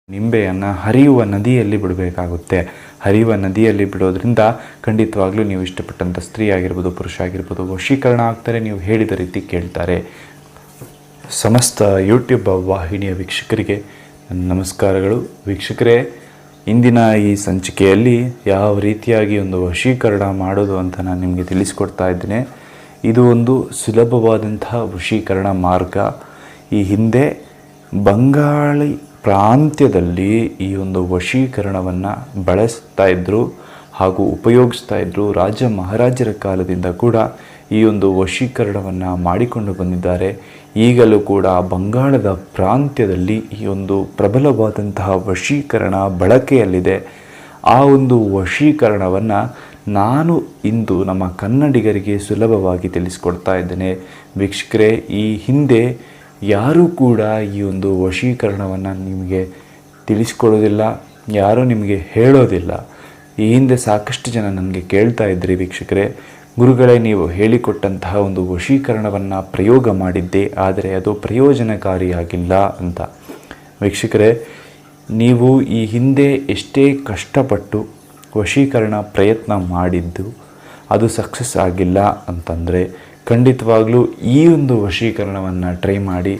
ನಿಂಬೆಯನ್ನು ಹರಿಯುವ ನದಿಯಲ್ಲಿ ಬಿಡಬೇಕಾಗುತ್ತೆ. ಹರಿಯುವ ನದಿಯಲ್ಲಿ ಬಿಡೋದ್ರಿಂದ ಖಂಡಿತವಾಗ್ಲೂ ನೀವು ಇಷ್ಟಪಟ್ಟಂಥ ಸ್ತ್ರೀ ಆಗಿರ್ಬೋದು, ಪುರುಷ ಆಗಿರ್ಬೋದು ವಶೀಕರಣ ಆಗ್ತಾರೆ, ನೀವು ಹೇಳಿದ ರೀತಿ ಕೇಳ್ತಾರೆ. ಸಮಸ್ತ ಯೂಟ್ಯೂಬ್ ವಾಹಿನಿಯ ವೀಕ್ಷಕರಿಗೆ ನಮಸ್ಕಾರಗಳು. ವೀಕ್ಷಕರೇ, ಇಂದಿನ ಈ ಸಂಚಿಕೆಯಲ್ಲಿ ಯಾವ ರೀತಿಯಾಗಿ ಒಂದು ವಶೀಕರಣ ಮಾಡೋದು ಅಂತ ನಾನು ನಿಮಗೆ ತಿಳಿಸ್ಕೊಡ್ತಾ ಇದ್ದೇನೆ. ಇದು ಒಂದು ಸುಲಭವಾದಂತಹ ವಶೀಕರಣ ಮಾರ್ಗ. ಈ ಹಿಂದೆ ಬಂಗಾಳಿ ಪ್ರಾಂತ್ಯದಲ್ಲಿ ಈ ಒಂದು ವಶೀಕರಣವನ್ನು ಬಳಸ್ತಾ ಇದ್ದರು ಹಾಗೂ ಉಪಯೋಗಿಸ್ತಾ ಇದ್ದರು. ರಾಜ ಮಹಾರಾಜರ ಕಾಲದಿಂದ ಕೂಡ ಈ ಒಂದು ವಶೀಕರಣವನ್ನು ಮಾಡಿಕೊಂಡು ಬಂದಿದ್ದಾರೆ. ಈಗಲೂ ಕೂಡ ಬಂಗಾಳದ ಪ್ರಾಂತ್ಯದಲ್ಲಿ ಈ ಒಂದು ಪ್ರಬಲವಾದಂತಹ ವಶೀಕರಣ ಬಳಕೆಯಲ್ಲಿದೆ. ಆ ಒಂದು ವಶೀಕರಣವನ್ನು ನಾನು ಇಂದು ನಮ್ಮ ಕನ್ನಡಿಗರಿಗೆ ಸುಲಭವಾಗಿ ತಿಳಿಸ್ಕೊಡ್ತಾ ಇದ್ದೇನೆ. ವೀಕ್ಷಕರೇ, ಈ ಹಿಂದೆ ಯಾರೂ ಕೂಡ ಈ ಒಂದು ವಶೀಕರಣವನ್ನು ನಿಮಗೆ ತಿಳಿಸ್ಕೊಡೋದಿಲ್ಲ, ಯಾರೂ ನಿಮಗೆ ಹೇಳೋದಿಲ್ಲ. ಈ ಹಿಂದೆ ಸಾಕಷ್ಟು ಜನ ನನಗೆ ಕೇಳ್ತಾ ಇದ್ರಿ, ವೀಕ್ಷಕರೇ, ಗುರುಗಳೇ ನೀವು ಹೇಳಿಕೊಟ್ಟಂತಹ ಒಂದು ವಶೀಕರಣವನ್ನು ಪ್ರಯೋಗ ಮಾಡಿದ್ದೆ, ಆದರೆ ಅದು ಪ್ರಯೋಜನಕಾರಿಯಾಗಿಲ್ಲ ಅಂತ. ವೀಕ್ಷಕರೇ, ನೀವು ಈ ಹಿಂದೆ ಎಷ್ಟೇ ಕಷ್ಟಪಟ್ಟು ವಶೀಕರಣ ಪ್ರಯತ್ನ ಮಾಡಿದ್ದು ಅದು ಸಕ್ಸಸ್ ಆಗಿಲ್ಲ ಅಂತಂದರೆ ಖಂಡಿತವಾಗ್ಲೂ ಈ ಒಂದು ವಶೀಕರಣವನ್ನು ಟ್ರೈ ಮಾಡಿ.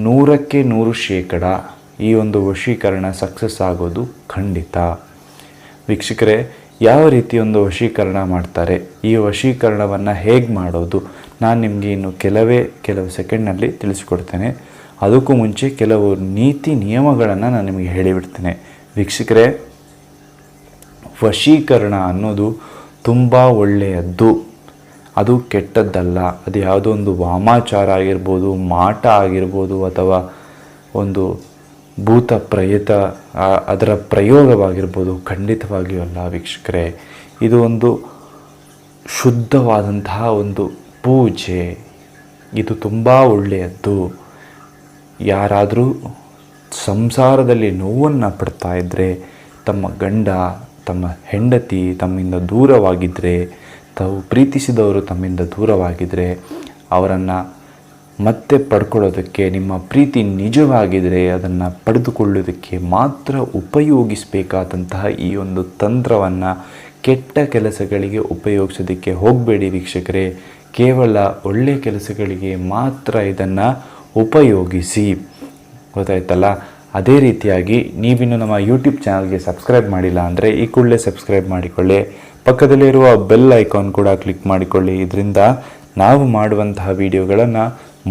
100ಕ್ಕೆ 100% ಈ ಒಂದು ವಶೀಕರಣ ಸಕ್ಸಸ್ ಆಗೋದು ಖಂಡಿತ. ವೀಕ್ಷಕರೇ, ಯಾವ ರೀತಿ ಒಂದು ವಶೀಕರಣ ಮಾಡ್ತಾರೆ, ಈ ವಶೀಕರಣವನ್ನು ಹೇಗೆ ಮಾಡೋದು ನಾನು ನಿಮಗೆ ಇನ್ನು ಕೆಲವು ಸೆಕೆಂಡ್ನಲ್ಲಿ ತಿಳಿಸಿಕೊಡ್ತೇನೆ. ಅದಕ್ಕೂ ಮುಂಚೆ ಕೆಲವು ನೀತಿ ನಿಯಮಗಳನ್ನು ನಾನು ನಿಮಗೆ ಹೇಳಿಬಿಡ್ತೇನೆ. ವೀಕ್ಷಕರೇ, ವಶೀಕರಣ ಅನ್ನೋದು ತುಂಬ ಒಳ್ಳೆಯದ್ದು, ಅದು ಕೆಟ್ಟದ್ದಲ್ಲ. ಅದು ಯಾವುದೋ ಒಂದು ವಾಮಾಚಾರ ಆಗಿರ್ಬೋದು, ಮಾಟ ಆಗಿರ್ಬೋದು, ಅಥವಾ ಒಂದು ಭೂತ ಪ್ರೇತ ಅದರ ಪ್ರಯೋಗವಾಗಿರ್ಬೋದು, ಖಂಡಿತವಾಗಿಯೂ ಅಲ್ಲ. ವೀಕ್ಷಕರೇ, ಇದು ಒಂದು ಶುದ್ಧವಾದಂತಹ ಒಂದು ಪೂಜೆ. ಇದು ತುಂಬ ಒಳ್ಳೆಯದ್ದು. ಯಾರಾದರೂ ಸಂಸಾರದಲ್ಲಿ ನೋವನ್ನು ಪಡ್ತಾ ಇದ್ದರೆ, ತಮ್ಮ ಗಂಡ ತಮ್ಮ ಹೆಂಡತಿ ತಮ್ಮಿಂದ ದೂರವಾಗಿದ್ದರೆ, ತಾವು ಪ್ರೀತಿಸಿದವರು ತಮ್ಮಿಂದ ದೂರವಾಗಿದ್ದರೆ, ಅವರನ್ನು ಮತ್ತೆ ಪಡ್ಕೊಳ್ಳೋದಕ್ಕೆ, ನಿಮ್ಮ ಪ್ರೀತಿ ನಿಜವಾಗಿದ್ದರೆ ಅದನ್ನು ಪಡೆದುಕೊಳ್ಳೋದಕ್ಕೆ ಮಾತ್ರ ಉಪಯೋಗಿಸಬೇಕಾದಂತಹ ಈ ಒಂದು ತಂತ್ರವನ್ನು ಕೆಟ್ಟ ಕೆಲಸಗಳಿಗೆ ಉಪಯೋಗಿಸೋದಕ್ಕೆ ಹೋಗಬೇಡಿ ವೀಕ್ಷಕರೇ. ಕೇವಲ ಒಳ್ಳೆಯ ಕೆಲಸಗಳಿಗೆ ಮಾತ್ರ ಇದನ್ನು ಉಪಯೋಗಿಸಿ. ಗೊತ್ತಾಯ್ತಲ್ಲ? ಅದೇ ರೀತಿಯಾಗಿ ನೀವಿನ್ನು ನಮ್ಮ ಯೂಟ್ಯೂಬ್ ಚಾನಲ್ಗೆ ಸಬ್ಸ್ಕ್ರೈಬ್ ಮಾಡಿಲ್ಲ ಅಂದರೆ ಈ ಕೂಡಲೇ ಸಬ್ಸ್ಕ್ರೈಬ್ ಮಾಡಿಕೊಳ್ಳಿ. ಪಕ್ಕದಲ್ಲಿರುವ ಬೆಲ್ ಐಕಾನ್ ಕೂಡ ಕ್ಲಿಕ್ ಮಾಡಿಕೊಳ್ಳಿ. ಇದರಿಂದ ನಾವು ಮಾಡುವಂತಹ ವಿಡಿಯೋಗಳನ್ನು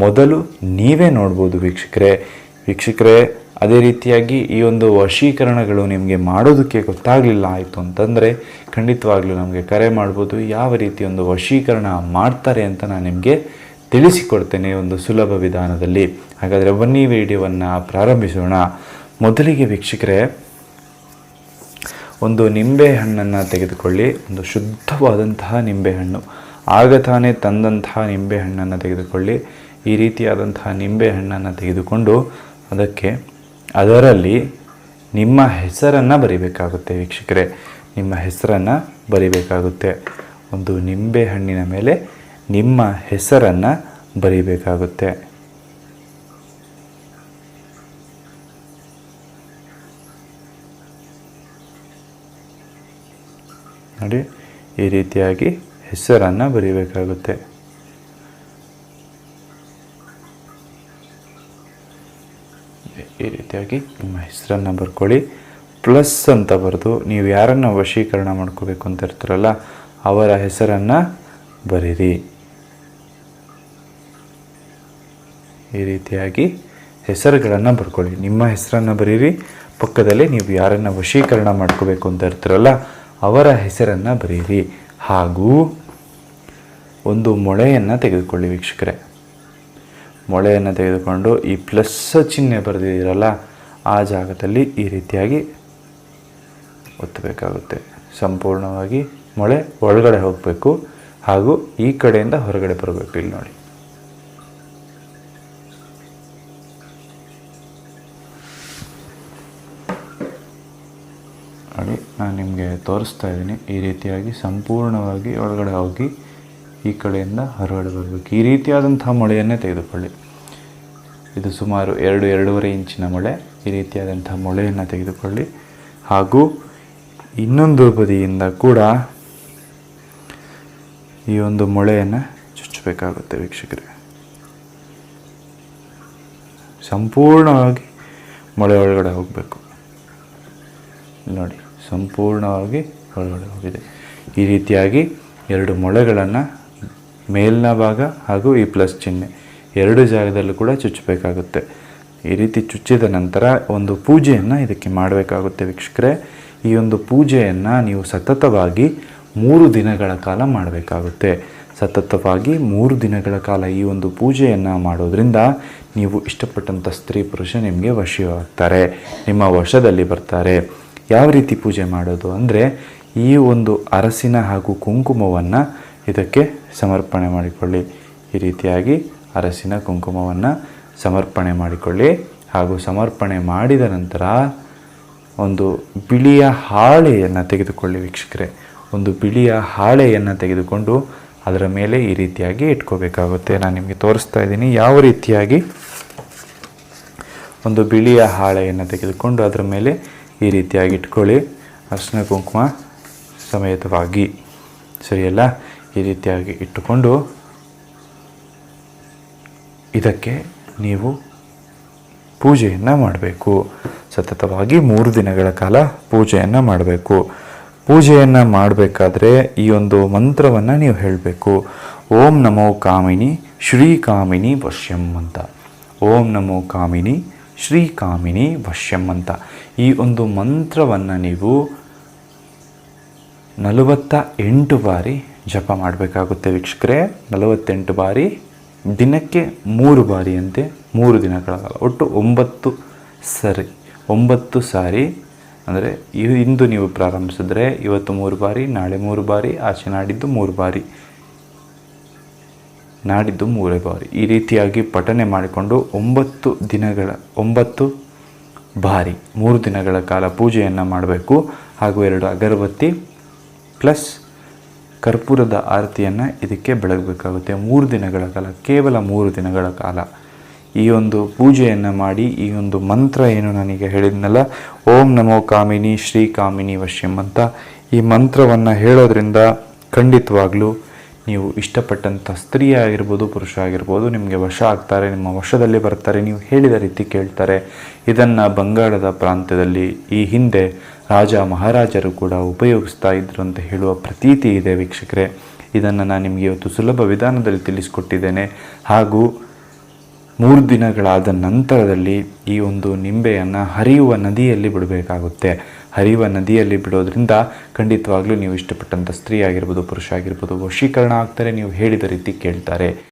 ಮೊದಲು ನೀವೇ ನೋಡ್ಬೋದು ವೀಕ್ಷಕರೇ. ಅದೇ ರೀತಿಯಾಗಿ ಈ ಒಂದು ವಶೀಕರಣಗಳು ನಿಮಗೆ ಮಾಡೋದಕ್ಕೆ ಗೊತ್ತಾಗಲಿಲ್ಲ ಆಯಿತು ಅಂತಂದರೆ ಖಂಡಿತವಾಗ್ಲೂ ನಮಗೆ ಕರೆ ಮಾಡ್ಬೋದು. ಯಾವ ರೀತಿ ಒಂದು ವಶೀಕರಣ ಮಾಡ್ತಾರೆ ಅಂತ ನಾನು ನಿಮಗೆ ತಿಳಿಸಿಕೊಡ್ತೇನೆ ಒಂದು ಸುಲಭ ವಿಧಾನದಲ್ಲಿ. ಹಾಗಾದರೆ ಬನ್ನಿ ವಿಡಿಯೋವನ್ನು ಪ್ರಾರಂಭಿಸೋಣ. ಮೊದಲಿಗೆ ವೀಕ್ಷಕರೇ, ಒಂದು ನಿಂಬೆಹಣ್ಣನ್ನು ತೆಗೆದುಕೊಳ್ಳಿ. ಒಂದು ಶುದ್ಧವಾದಂತಹ ನಿಂಬೆಹಣ್ಣು, ಆಗ ತಾನೇ ತಂದಂತಹ ನಿಂಬೆಹಣ್ಣನ್ನು ತೆಗೆದುಕೊಳ್ಳಿ. ಈ ರೀತಿಯಾದಂತಹ ನಿಂಬೆಹಣ್ಣನ್ನು ತೆಗೆದುಕೊಂಡು ಅದರಲ್ಲಿ ನಿಮ್ಮ ಹೆಸರನ್ನು ಬರಿಬೇಕಾಗುತ್ತೆ ವೀಕ್ಷಕರೇ. ನಿಮ್ಮ ಹೆಸರನ್ನು ಬರಿಬೇಕಾಗುತ್ತೆ. ಒಂದು ನಿಂಬೆಹಣ್ಣಿನ ಮೇಲೆ ನಿಮ್ಮ ಹೆಸರನ್ನು ಬರಿಬೇಕಾಗುತ್ತೆ. ನೋಡಿ, ಈ ರೀತಿಯಾಗಿ ಹೆಸರನ್ನು ಬರಿಬೇಕಾಗುತ್ತೆ. ಈ ರೀತಿಯಾಗಿ ನಿಮ್ಮ ಹೆಸರನ್ನು ಬರ್ಕೊಳ್ಳಿ. ಪ್ಲಸ್ ಅಂತ ಬರೆದು ನೀವು ಯಾರನ್ನು ವಶೀಕರಣ ಮಾಡ್ಕೋಬೇಕು ಅಂತ ಇರ್ತೀರಲ್ಲ ಅವರ ಹೆಸರನ್ನು ಬರೀರಿ. ಈ ರೀತಿಯಾಗಿ ಹೆಸರುಗಳನ್ನು ಬರ್ಕೊಳ್ಳಿ. ನಿಮ್ಮ ಹೆಸರನ್ನು ಬರೀರಿ. ಪಕ್ಕದಲ್ಲಿ ನೀವು ಯಾರನ್ನು ವಶೀಕರಣ ಮಾಡ್ಕೋಬೇಕು ಅಂತ ಇರ್ತೀರಲ್ಲ ಅವರ ಹೆಸರನ್ನು ಬರೀರಿ. ಹಾಗೂ ಒಂದು ಮೊಳೆಯನ್ನು ತೆಗೆದುಕೊಳ್ಳಿ ವೀಕ್ಷಕರೇ. ಮೊಳೆಯನ್ನು ತೆಗೆದುಕೊಂಡು ಈ ಪ್ಲಸ್ ಚಿಹ್ನೆ ಬರೆದಿದ್ದೀರಲ್ಲ ಆ ಜಾಗದಲ್ಲಿ ಈ ರೀತಿಯಾಗಿ ಒತ್ತಬೇಕಾಗುತ್ತೆ. ಸಂಪೂರ್ಣವಾಗಿ ಮೊಳೆ ಒಳಗಡೆ ಹೋಗಬೇಕು ಹಾಗೂ ಈ ಕಡೆಯಿಂದ ಹೊರಗಡೆ ಬರಬೇಕು. ಇಲ್ಲಿ ನೋಡಿ, ನಾನು ನಿಮಗೆ ತೋರಿಸ್ತಾ ಇದ್ದೀನಿ. ಈ ರೀತಿಯಾಗಿ ಸಂಪೂರ್ಣವಾಗಿ ಒಳಗಡೆ ಹೋಗಿ ಈ ಕಡೆಯಿಂದ ಹೊರಗಡೆ ಬರಬೇಕು. ಈ ರೀತಿಯಾದಂತಹ ಮೊಳೆಯನ್ನೇ ತೆಗೆದುಕೊಳ್ಳಿ. ಇದು ಸುಮಾರು 2-2.5 ಇಂಚಿನ ಮೊಳೆ. ಈ ರೀತಿಯಾದಂಥ ಮೊಳೆಯನ್ನು ತೆಗೆದುಕೊಳ್ಳಿ. ಹಾಗೂ ಇನ್ನೊಂದು ಬದಿಯಿಂದ ಕೂಡ ಈ ಒಂದು ಮೊಳೆಯನ್ನು ಚುಚ್ಚಬೇಕಾಗುತ್ತೆ ವೀಕ್ಷಕರೇ. ಸಂಪೂರ್ಣವಾಗಿ ಮೊಳೆ ಒಳಗಡೆ ಹೋಗಬೇಕು. ನೋಡಿ, ಸಂಪೂರ್ಣವಾಗಿ ಒಳಗಡೆ ಹೋಗಿದೆ. ಈ ರೀತಿಯಾಗಿ 2 ಮೊಳೆಗಳನ್ನು ಮೇಲಿನ ಭಾಗ ಹಾಗೂ ಈ ಪ್ಲಸ್ ಚಿಹ್ನೆ 2 ಜಾಗದಲ್ಲೂ ಕೂಡ ಚುಚ್ಚಬೇಕಾಗುತ್ತೆ. ಈ ರೀತಿ ಚುಚ್ಚಿದ ನಂತರ ಒಂದು ಪೂಜೆಯನ್ನು ಇದಕ್ಕೆ ಮಾಡಬೇಕಾಗುತ್ತೆ ವೀಕ್ಷಕರೇ. ಈ ಒಂದು ಪೂಜೆಯನ್ನು ನೀವು ಸತತವಾಗಿ 3 ದಿನಗಳ ಕಾಲ ಮಾಡಬೇಕಾಗುತ್ತೆ. ಸತತವಾಗಿ 3 ದಿನಗಳ ಕಾಲ ಈ ಒಂದು ಪೂಜೆಯನ್ನು ಮಾಡೋದ್ರಿಂದ ನೀವು ಇಷ್ಟಪಟ್ಟಂಥ ಸ್ತ್ರೀ ಪುರುಷ ನಿಮಗೆ ವಶವಾಗ್ತಾರೆ, ನಿಮ್ಮ ವಶದಲ್ಲಿ ಬರ್ತಾರೆ. ಯಾವ ರೀತಿ ಪೂಜೆ ಮಾಡೋದು ಅಂದರೆ, ಈ ಒಂದು ಅರಸಿನ ಹಾಗೂ ಕುಂಕುಮವನ್ನು ಇದಕ್ಕೆ ಸಮರ್ಪಣೆ ಮಾಡಿಕೊಳ್ಳಿ. ಈ ರೀತಿಯಾಗಿ ಅರಸಿನ ಕುಂಕುಮವನ್ನು ಸಮರ್ಪಣೆ ಮಾಡಿಕೊಳ್ಳಿ. ಹಾಗೂ ಸಮರ್ಪಣೆ ಮಾಡಿದ ನಂತರ ಒಂದು ಬಿಳಿಯ ಹಾಳೆಯನ್ನು ತೆಗೆದುಕೊಳ್ಳಿ ವೀಕ್ಷಕರೇ. ಒಂದು ಬಿಳಿಯ ಹಾಳೆಯನ್ನು ತೆಗೆದುಕೊಂಡು ಅದರ ಮೇಲೆ ಈ ರೀತಿಯಾಗಿ ಇಟ್ಕೋಬೇಕಾಗುತ್ತೆ. ನಾನು ನಿಮಗೆ ತೋರಿಸ್ತಾ ಇದ್ದೀನಿ ಯಾವ ರೀತಿಯಾಗಿ. ಒಂದು ಬಿಳಿಯ ಹಾಳೆಯನ್ನು ತೆಗೆದುಕೊಂಡು ಅದರ ಮೇಲೆ ಈ ರೀತಿಯಾಗಿ ಇಟ್ಕೊಳ್ಳಿ, ಅರಿಶಿನ ಕುಂಕುಮ ಸಮೇತವಾಗಿ. ಸರಿಯಲ್ಲ? ಈ ರೀತಿಯಾಗಿ ಇಟ್ಟುಕೊಂಡು ಇದಕ್ಕೆ ನೀವು ಪೂಜೆಯನ್ನು ಮಾಡಬೇಕು. ಸತತವಾಗಿ 3 ದಿನಗಳ ಕಾಲ ಪೂಜೆಯನ್ನು ಮಾಡಬೇಕು. ಪೂಜೆಯನ್ನು ಮಾಡಬೇಕಾದ್ರೆ ಈ ಒಂದು ಮಂತ್ರವನ್ನು ನೀವು ಹೇಳಬೇಕು. ಓಂ ನಮೋ ಕಾಮಿನಿ ಶ್ರೀ ಕಾಮಿನಿ ವಶ್ಯಂ ಅಂತ. ಓಂ ನಮೋ ಕಾಮಿನಿ ಶ್ರೀ ಕಾಮಿನಿ ವಶ್ಯಂ ಅಂತ ಈ ಒಂದು ಮಂತ್ರವನ್ನು ನೀವು 48 ಬಾರಿ ಜಪ ಮಾಡಬೇಕಾಗುತ್ತೆ ವೀಕ್ಷಕರೇ. 48 ಬಾರಿ, ದಿನಕ್ಕೆ 3 ಬಾರಿಯಂತೆ 3 ದಿನಗಳ ಕಾಲ, ಒಟ್ಟು 9 ಸಾರಿ. ಅಂದರೆ ಇಂದು ನೀವು ಪ್ರಾರಂಭಿಸಿದ್ರೆ ಇವತ್ತು 3 ಬಾರಿ, ನಾಳೆ 3 ಬಾರಿ, ಆಚೆ ನಾಡಿದ್ದು 3 ಬಾರಿ, ನಾಡಿದ್ದು 3 ಬಾರಿ. ಈ ರೀತಿಯಾಗಿ ಪಠನೆ ಮಾಡಿಕೊಂಡು 9 ಬಾರಿ 3 ದಿನಗಳ ಕಾಲ ಪೂಜೆಯನ್ನು ಮಾಡಬೇಕು. ಹಾಗೂ 2 ಅಗರಬತ್ತಿ ಪ್ಲಸ್ ಕರ್ಪೂರದ ಆರತಿಯನ್ನು ಇದಕ್ಕೆ ಬೆಳಗಬೇಕಾಗುತ್ತೆ. 3 ದಿನಗಳ ಕಾಲ, ಕೇವಲ 3 ದಿನಗಳ ಕಾಲ ಈ ಒಂದು ಪೂಜೆಯನ್ನು ಮಾಡಿ ಈ ಒಂದು ಮಂತ್ರ ಏನು ನಾನೀಗ ಹೇಳಿದ್ನಲ್ಲ, ಓಂ ನಮೋ ಕಾಮಿನಿ ಶ್ರೀ ಕಾಮಿನಿ ವಶ್ಯಂ ಅಂತ ಈ ಮಂತ್ರವನ್ನು ಹೇಳೋದ್ರಿಂದ ಖಂಡಿತವಾಗ್ಲೂ ನೀವು ಇಷ್ಟಪಟ್ಟಂಥ ಸ್ತ್ರೀ ಆಗಿರ್ಬೋದು, ಪುರುಷ ಆಗಿರ್ಬೋದು ನಿಮಗೆ ವಶ ಆಗ್ತಾರೆ, ನಿಮ್ಮ ವಶದಲ್ಲಿ ಬರ್ತಾರೆ, ನೀವು ಹೇಳಿದ ರೀತಿ ಕೇಳ್ತಾರೆ. ಇದನ್ನು ಬಂಗಾಳದ ಪ್ರಾಂತ್ಯದಲ್ಲಿ ಈ ಹಿಂದೆ ರಾಜ ಮಹಾರಾಜರು ಕೂಡ ಉಪಯೋಗಿಸ್ತಾ ಇದ್ರು ಅಂತ ಹೇಳುವ ಪ್ರತೀತಿ ಇದೆ ವೀಕ್ಷಕರೇ. ಇದನ್ನು ನಾನು ನಿಮಗೆ ಇವತ್ತು ಸುಲಭ ವಿಧಾನದಲ್ಲಿ ತಿಳಿಸ್ಕೊಟ್ಟಿದ್ದೇನೆ. ಹಾಗೂ 3 ದಿನಗಳಾದ ನಂತರದಲ್ಲಿ ಈ ಒಂದು ನಿಂಬೆಯನ್ನು ಹರಿಯುವ ನದಿಯಲ್ಲಿ ಬಿಡಬೇಕಾಗುತ್ತೆ. ಹರಿಯುವ ನದಿಯಲ್ಲಿ ಬಿಡೋದ್ರಿಂದ ಖಂಡಿತವಾಗ್ಲೂ ನೀವು ಇಷ್ಟಪಟ್ಟಂಥ ಸ್ತ್ರೀ ಆಗಿರ್ಬೋದು, ಪುರುಷ ಆಗಿರ್ಬೋದು ವಶೀಕರಣ ಆಗ್ತಾರೆ, ನೀವು ಹೇಳಿದ ರೀತಿ ಕೇಳ್ತಾರೆ.